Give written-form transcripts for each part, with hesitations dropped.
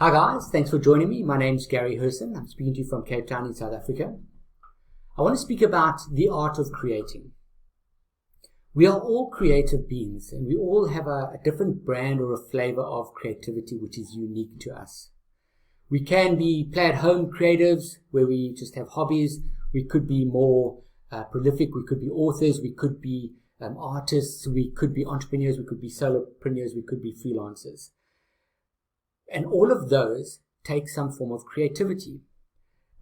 Hi guys, thanks for joining me. My name's Gary Herson. I'm speaking to you from Cape Town in South Africa. I want to speak about the art of creating. We are all creative beings and we all have a different brand or a flavor of creativity which is unique to us. We can be play-at-home creatives where we just have hobbies. We could be more prolific. We could be authors. We could be artists. We could be entrepreneurs. We could be solopreneurs. We could be freelancers. And all of those take some form of creativity.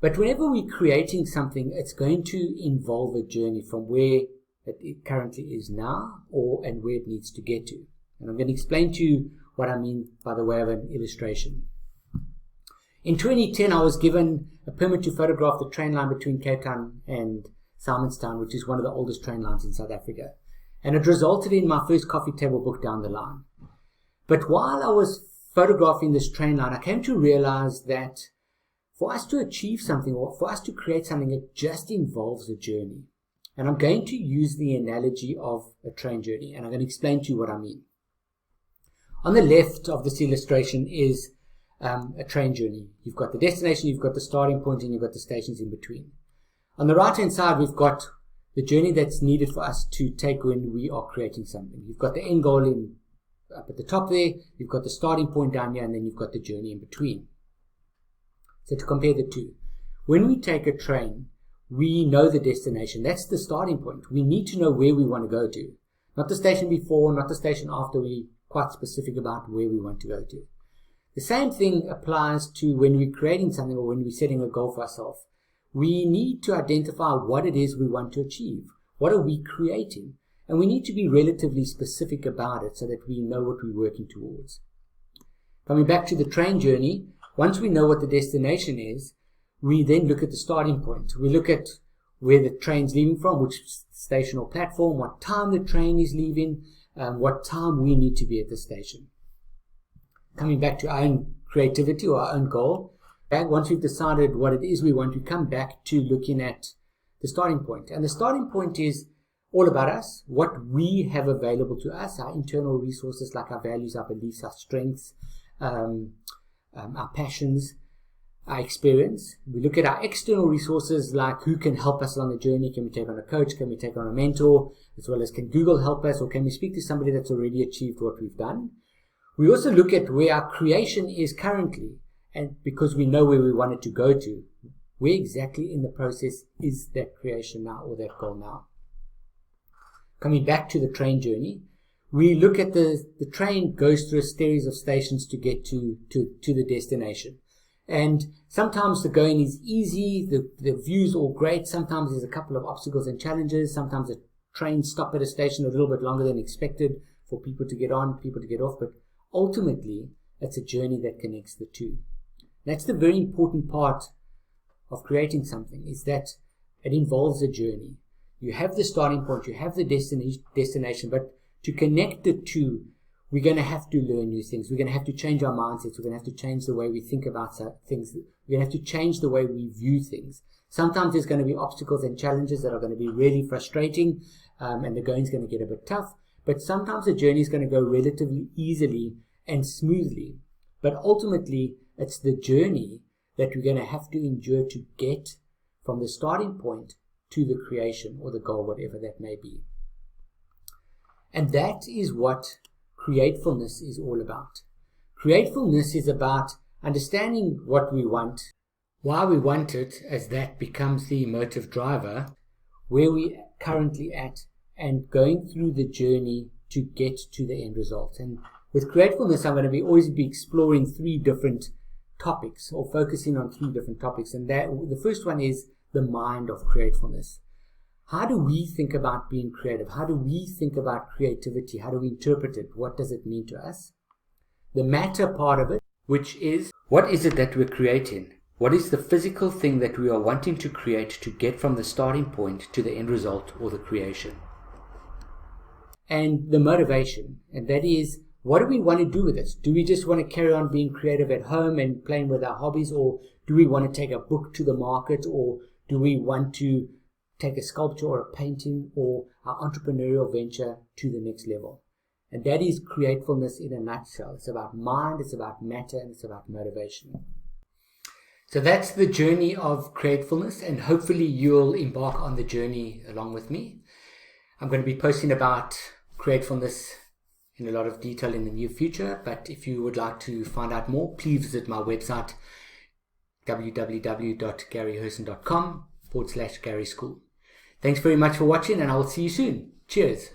But whenever we're creating something, it's going to involve a journey from where it currently is now and where it needs to get to. And I'm going to explain to you what I mean by the way of an illustration. In 2010, I was given a permit to photograph the train line between Cape Town and Simonstown, which is one of the oldest train lines in South Africa. And it resulted in my first coffee table book down the line. But while I was photographing this train line, I came to realize that for us to achieve something or for us to create something, it just involves a journey. And I'm going to use the analogy of a train journey, and I'm going to explain to you what I mean. On the left of this illustration is a train journey. You've got the destination, you've got the starting point, and you've got the stations in between. On the right-hand side, we've got the journey that's needed for us to take when we are creating something. You've got the end goal up at the top there, you've got the starting point down here, and then you've got the journey in between. So to compare the two, when we take a train, we know the destination. That's the starting point. We need to know where we want to go to. Not the station before, not the station after. We're quite specific about where we want to go to. The same thing applies to when we're creating something or when we're setting a goal for ourselves. We need to identify what it is we want to achieve. What are we creating? And we need to be relatively specific about it so that we know what we're working towards. Coming back to the train journey, once we know what the destination is, we then look at the starting point. We look at where the train's leaving from, which station or platform, what time the train is leaving, what time we need to be at the station. Coming back to our own creativity or our own goal, once we've decided what it is we want, we come back to looking at the starting point. And the starting point is all about us, what we have available to us, our internal resources like our values, our beliefs, our strengths, our passions, our experience. We look at our external resources like who can help us along the journey. Can we take on a coach? Can we take on a mentor? As well as can Google help us, or can we speak to somebody that's already achieved what we've done? We also look at where our creation is currently, and because we know where we want it to go to, where exactly in the process is that creation now or that goal now. Coming back to the train journey, we look at the train goes through a series of stations to get to the destination. And sometimes the going is easy, the view's all great. Sometimes there's a couple of obstacles and challenges. Sometimes the trains stop at a station a little bit longer than expected for people to get on, people to get off. But ultimately, it's a journey that connects the two. That's the very important part of creating something, is that it involves a journey. You have the starting point, you have the destination, but to connect the two, we're going to have to learn new things. We're going to have to change our mindsets. We're going to have to change the way we think about things. We're going to have to change the way we view things. Sometimes there's going to be obstacles and challenges that are going to be really frustrating, and the going's going to get a bit tough. But sometimes the journey is going to go relatively easily and smoothly. But ultimately, it's the journey that we're going to have to endure to get from the starting point to the creation or the goal, whatever that may be. And that is what createfulness is all about. Createfulness is about understanding what we want, why we want it, as that becomes the emotive driver, where we're currently at, and going through the journey to get to the end result. And with createfulness, I'm going to always be exploring three different topics, or focusing on three different topics. And the first one is the mind of createfulness. How do we think about being creative? How do we think about creativity? How do we interpret it? What does it mean to us? The matter part of it, which is, what is it that we're creating? What is the physical thing that we are wanting to create to get from the starting point to the end result or the creation? And the motivation, and that is, what do we want to do with it? Do we just want to carry on being creative at home and playing with our hobbies, or do we want to take a book to the market, or do we want to take a sculpture or a painting or our entrepreneurial venture to the next level? And that is Createfulness in a nutshell. It's about mind, it's about matter, and it's about motivation. So that's the journey of Createfulness, and hopefully you'll embark on the journey along with me. I'm going to be posting about Createfulness in a lot of detail in the near future, but if you would like to find out more, please visit my website, www.garyherson.com/Gary School. Thanks very much for watching, and I will see you soon. Cheers.